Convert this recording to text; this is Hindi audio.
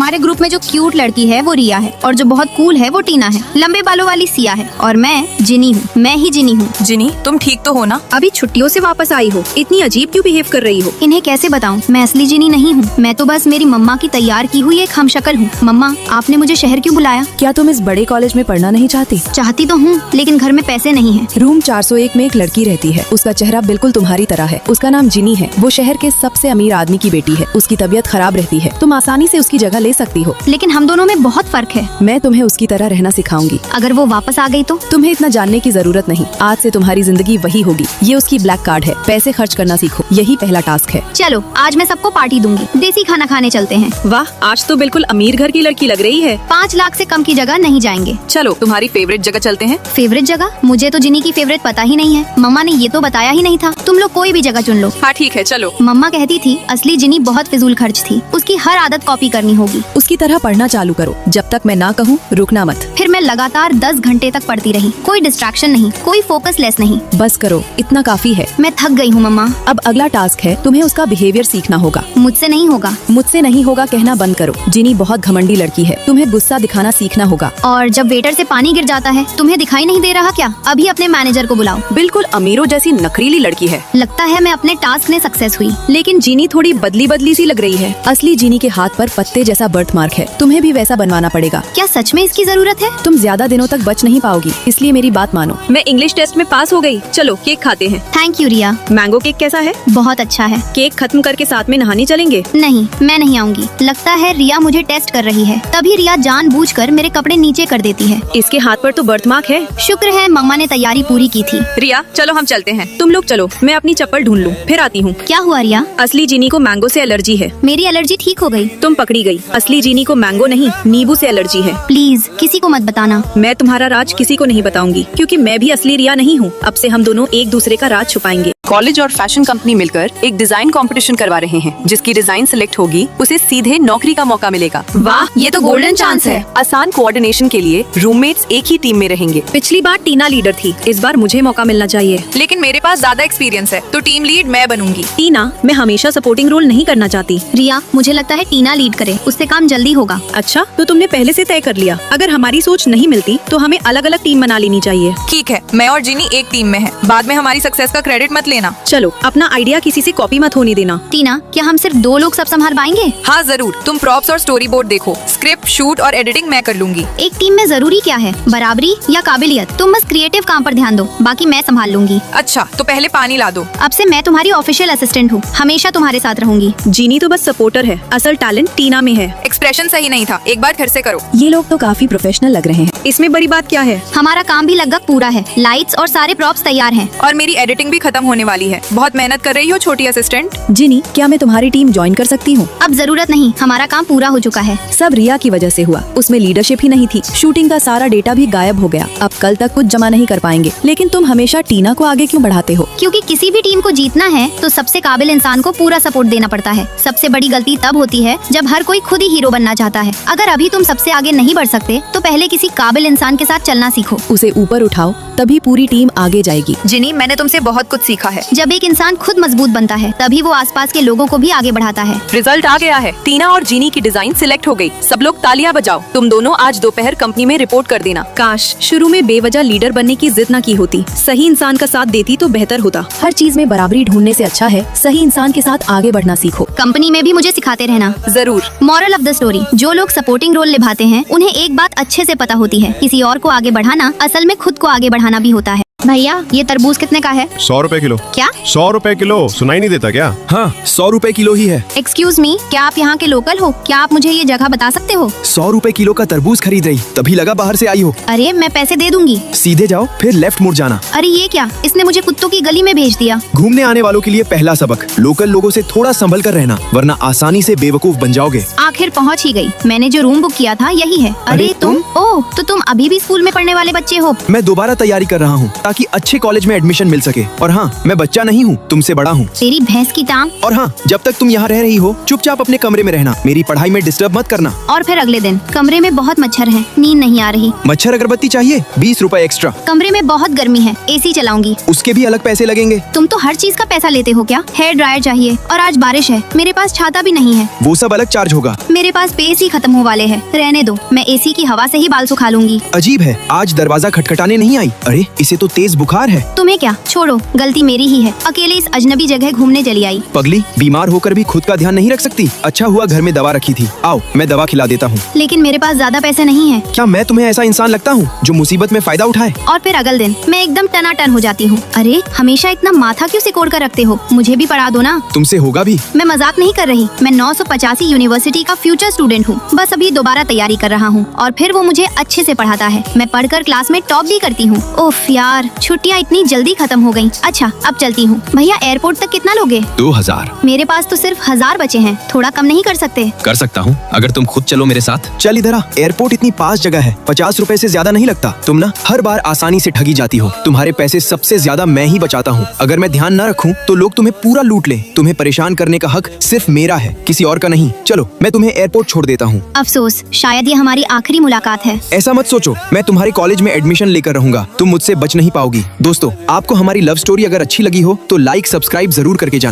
हमारे ग्रुप में जो क्यूट लड़की है वो रिया है और जो बहुत कूल है वो टीना है। लंबे बालों वाली सिया है और मैं जिनी हूँ। मैं ही जिनी हूँ। जिनी, तुम ठीक तो हो ना? अभी छुट्टियों से वापस आई हो, इतनी अजीब क्यों बिहेव कर रही हो? इन्हें कैसे बताऊँ, मैं असली जिनी नहीं हूँ। मैं तो बस मेरी मम्मा की तैयार की हुई एक हमशक्ल हूँ। मम्मा, आपने मुझे शहर क्यों बुलाया? क्या तुम इस बड़े कॉलेज में पढ़ना नहीं चाहती? चाहती तो हूँ, लेकिन घर में पैसे नहीं है। रूम 401 में एक लड़की रहती है। उसका चेहरा बिल्कुल तुम्हारी तरह है। उसका नाम जिनी है। वो शहर के सबसे अमीर आदमी की बेटी है। उसकी तबीयत खराब रहती है। तुम आसानी से उसकी जगह ले सकती हो। लेकिन हम दोनों में बहुत फर्क है। मैं तुम्हें उसकी तरह रहना सिखाऊंगी। अगर वो वापस आ गई तो? तुम्हें इतना जानने की जरूरत नहीं। आज से तुम्हारी जिंदगी वही होगी। ये उसकी ब्लैक कार्ड है। पैसे खर्च करना सीखो, यही पहला टास्क है। चलो, आज मैं सबको पार्टी दूंगी। देसी खाना खाने चलते हैं। वाह, आज तो बिल्कुल अमीर घर की लड़की लग रही है। 5 लाख से कम की जगह नहीं जाएंगे। चलो, तुम्हारी फेवरेट जगह चलते हैं। फेवरेट जगह? मुझे तो जिनी की फेवरेट पता ही नहीं है। मम्मा ने ये तो बताया ही नहीं था। तुम लोग कोई भी जगह चुन लो। हाँ ठीक है, चलो। मम्मा कहती थी असली जिनी बहुत फिजूल खर्च थी। उसकी हर आदत कॉपी करनी होगी। उसकी तरह पढ़ना चालू करो। जब तक मैं ना कहूँ रुकना मत। फिर मैं लगातार 10 घंटे तक पढ़ती रही। कोई डिस्ट्रैक्शन नहीं, कोई फोकस लेस नहीं। बस करो, इतना काफी है। मैं थक गई हूँ मम्मा। अब अगला टास्क है, तुम्हें उसका बिहेवियर सीखना होगा। मुझसे नहीं होगा। मुझसे नहीं होगा कहना बंद करो। जिनी बहुत घमंडी लड़की है। तुम्हें गुस्सा दिखाना सीखना होगा। और जब वेटर से पानी गिर जाता है, तुम्हें दिखाई नहीं दे रहा क्या? अभी अपने मैनेजर को बुलाओ। बिल्कुल अमीरों जैसी नखरीली लड़की है। लगता है मैं अपने टास्क में सक्सेस हुई। लेकिन जिनी थोड़ी बदली बदली सी लग रही है। असली जिनी के हाथ पर पत्ते जैसा बर्थ मार्क है। तुम्हें भी वैसा बनवाना पड़ेगा। क्या सच में इसकी जरूरत है? तुम ज्यादा दिनों तक बच नहीं पाओगी, इसलिए मेरी बात मानो। मैं इंग्लिश टेस्ट में पास हो गई। चलो केक खाते हैं। Thank you Riya. Mango cake कैसा है? बहुत अच्छा है। केक खत्म करके साथ में नहाने चलेंगे? नहीं, मैं नहीं आऊंगी। लगता है रिया मुझे टेस्ट कर रही है। तभी रिया जानबूझकर मेरे कपड़े नीचे कर देती है। इसके हाथ पर तो बर्थ मार्क है। शुक्र है मम्मा ने तैयारी पूरी की थी। रिया, चलो हम चलते हैं। तुम लोग चलो, मैं अपनी चप्पल ढूंढ लूं, फिर आती हूँ। क्या हुआ रिया? असली जिनी को मैंगो से एलर्जी है। मेरी एलर्जी ठीक हो गई। तुम पकड़ी गई। असली जिनी को मैंगो नहीं, नींबू से एलर्जी है। प्लीज किसी को मत बताना। मैं तुम्हारा राज किसी को नहीं बताऊंगी, क्योंकि मैं भी असली रिया नहीं हूँ। अब से हम दोनों एक दूसरे का राज छुपाएंगे। कॉलेज और फैशन कंपनी मिलकर एक डिजाइन कंपटीशन करवा रहे हैं। जिसकी डिजाइन सिलेक्ट होगी उसे सीधे नौकरी का मौका मिलेगा। वाह, ये तो गोल्डन चांस है। आसान कोऑर्डिनेशन के लिए रूममेट्स एक ही टीम में रहेंगे। पिछली बार टीना लीडर थी, इस बार मुझे मौका मिलना चाहिए। लेकिन मेरे पास ज्यादा एक्सपीरियंस है, तो टीम लीड मैं बनूंगी। टीना, मैं हमेशा सपोर्टिंग रोल नहीं करना चाहती। रिया, मुझे लगता है टीना लीड करे, उससे काम जल्दी होगा। अच्छा, तो तुमने पहले से तय कर लिया। अगर हमारी सोच नहीं मिलती तो हमें अलग अलग टीम बना लेनी चाहिए। ठीक है, मैं और जिनी एक टीम में है। बाद में हमारी सक्सेस का क्रेडिट मत लेना। चलो, अपना आइडिया किसी से कॉपी मत होने देना। टीना, क्या हम सिर्फ 2 लोग सब संभाल पाएंगे? हाँ जरूर, तुम प्रॉप्स और स्टोरी बोर्ड देखो। स्क्रिप्ट, शूट और एडिटिंग मैं कर लूंगी। एक टीम में जरूरी क्या है, बराबरी या काबिलियत? तुम बस क्रिएटिव काम पर ध्यान दो, बाकी मैं संभाल लूंगी। अच्छा, तो पहले पानी ला दो। अब से मैं तुम्हारी ऑफिशियल असिस्टेंट हूँ, हमेशा तुम्हारे साथ रहूंगी। जीनी तो बस सपोर्टर है, असल टैलेंट टीना में है। एक्सप्रेशन सही नहीं था, एक बार फिर से करो। ये लोग तो काफी प्रोफेशनल लग रहे हैं। इसमें बड़ी बात क्या है? हमारा काम भी लगभग पूरा है। लाइट्स और सारे प्रॉप्स तैयार हैं। और मेरी एडिटिंग भी खत्म होने वाली है। बहुत मेहनत कर रही हो छोटी असिस्टेंट। जिनी, क्या मैं तुम्हारी टीम ज्वाइन कर सकती हूँ? अब जरूरत नहीं, हमारा काम पूरा हो चुका है। सब रिया की वजह से हुआ। उसमें लीडरशिप ही नहीं थी। शूटिंग का सारा डेटा भी गायब हो गया। अब कल तक कुछ जमा नहीं कर पाएंगे। लेकिन तुम हमेशा टीना को आगे क्यों बढ़ाते हो? क्योंकि किसी भी टीम को जीतना है तो सबसे काबिल इंसान को पूरा सपोर्ट देना पड़ता है। सबसे बड़ी गलती तब होती है जब हर कोई खुद ही हीरो बनना चाहता है। अगर अभी तुम सबसे आगे नहीं बढ़ सकते तो पहले किसी काबिल इंसान के साथ चलना सीखो। उसे ऊपर उठाओ, तभी पूरी टीम आगे जाएगी। जिनी, मैंने तुमसे बहुत कुछ सीखा है। जब एक इंसान खुद मजबूत बनता है तभी वो आसपास के लोगों को भी आगे बढ़ाता है। रिजल्ट आ गया है। टीना और जिनी की डिजाइन सिलेक्ट हो गई। सब लोग तालियां बजाओ। तुम दोनों आज दोपहर कंपनी में रिपोर्ट कर देना। काश शुरू में बेवजह लीडर बनने की जिद न की होती। सही इंसान का साथ देती तो बेहतर होता। हर चीज में बराबरी ढूंढने से अच्छा है सही इंसान के साथ आगे बढ़ना सीखो। कंपनी में भी मुझे सिखाते रहना। जरूर। मॉरल ऑफ द स्टोरी, जो लोग सपोर्टिंग रोल निभाते हैं उन्हें एक बात अच्छे से पता होती है, किसी और को आगे बढ़ाना असल में खुद को आगे बढ़ाना भी होता है। भैया, ये तरबूज कितने का है? 100 रुपए किलो। क्या? 100 रुपए किलो, सुनाई नहीं देता क्या? हाँ, 100 रुपए किलो ही है। एक्सक्यूज मी, क्या आप यहाँ के लोकल हो? क्या आप मुझे ये जगह बता सकते हो? 100 रुपए किलो का तरबूज खरीद रही, तभी लगा बाहर से आई हो। अरे मैं पैसे दे दूंगी। सीधे जाओ, फिर लेफ्ट मुड़ जाना। अरे ये क्या, इसने मुझे कुत्तों की गली में भेज दिया। घूमने आने वालों के लिए पहला सबक, लोकल लोगों से थोड़ा संभल कर रहना, वरना आसानी से बेवकूफ बन जाओगे। आखिर पहुँच ही गई। मैंने जो रूम बुक किया था यही है। अरे तुम? ओह, तो तुम अभी भी स्कूल में पढ़ने वाले बच्चे हो? मैं दोबारा तैयारी कर रहा हूँ ताकि ताकि अच्छे कॉलेज में एडमिशन मिल सके। और हाँ, मैं बच्चा नहीं हूँ, तुमसे बड़ा हूँ। तेरी भैंस की टांग। और हाँ, जब तक तुम यहाँ रह रही हो चुपचाप अपने कमरे में रहना, मेरी पढ़ाई में डिस्टर्ब मत करना। और फिर अगले दिन कमरे में बहुत मच्छर हैं, नींद नहीं आ रही। मच्छर अगरबत्ती चाहिए? 20 रुपए एक्स्ट्रा। कमरे में बहुत गर्मी है, एसी चलाऊंगी। उसके भी अलग पैसे लगेंगे। तुम तो हर चीज का पैसा लेते हो क्या? हेयर ड्रायर चाहिए और आज बारिश है, मेरे पास छाता भी नहीं है। वो सब अलग चार्ज होगा। मेरे पास पेस ही खत्म हो वाले हैं, रहने दो, मैं एसी की हवा से ही बाल सुखा लूंगी। अजीब है, आज दरवाजा खटखटाने नहीं आई। अरे इसे तो तेज बुखार है। तुम्हें क्या, छोड़ो, गलती मेरी ही है, अकेले इस अजनबी जगह घूमने चली आई। पगली, बीमार होकर भी खुद का ध्यान नहीं रख सकती? अच्छा हुआ घर में दवा रखी थी, आओ मैं दवा खिला देता हूँ। लेकिन मेरे पास ज्यादा पैसे नहीं है। क्या मैं तुम्हें ऐसा इंसान लगता हूँ जो मुसीबत में फायदा उठाए? और फिर अगले दिन मैं एकदम टनाटन हो जाती हूँ। अरे हमेशा इतना माथा क्यों सिकोड़ कर रखते हो, मुझे भी पढ़ा दो ना। तुमसे होगा भी। मैं मजाक नहीं कर रही, मैं 985 यूनिवर्सिटी का फ्यूचर स्टूडेंट हूँ, बस अभी दोबारा तैयारी कर रहा हूँ और फिर वो मुझे अच्छे से पढ़ाता है। मैं पढ़कर क्लास में टॉप भी करती हूँ। ओफ यार, छुट्टियाँ इतनी जल्दी खत्म हो गयी। अच्छा अब चलती हूँ। भैया एयरपोर्ट तक कितना लोगे? 2000। मेरे पास तो सिर्फ 1000 बचे हैं, थोड़ा कम नहीं कर सकते? कर सकता हूँ, अगर तुम खुद चलो मेरे साथ। चल इधर आ, एयरपोर्ट इतनी पास जगह है, 50 रुपए से ज्यादा नहीं लगता। तुम ना हर बार आसानी से ठगी जाती हो, तुम्हारे पैसे सबसे ज्यादा मैं ही बचाता हूँ। अगर मैं ध्यान न रखूँ तो लोग तुम्हें पूरा लूट ले। तुम्हें परेशान करने का हक सिर्फ मेरा है, किसी और का नहीं। चलो मैं तुम्हें एयरपोर्ट छोड़ देता हूँ। अफसोस, शायद ये हमारी आखिरी मुलाकात है। ऐसा मत सोचो, मैं तुम्हारे कॉलेज में एडमिशन लेकर रहूंगा, तुम मुझसे बच नहीं पाओगी। दोस्तों, आपको हमारी लव स्टोरी अगर अच्छी लगी हो तो लाइक सब्सक्राइब जरूर करके जाना।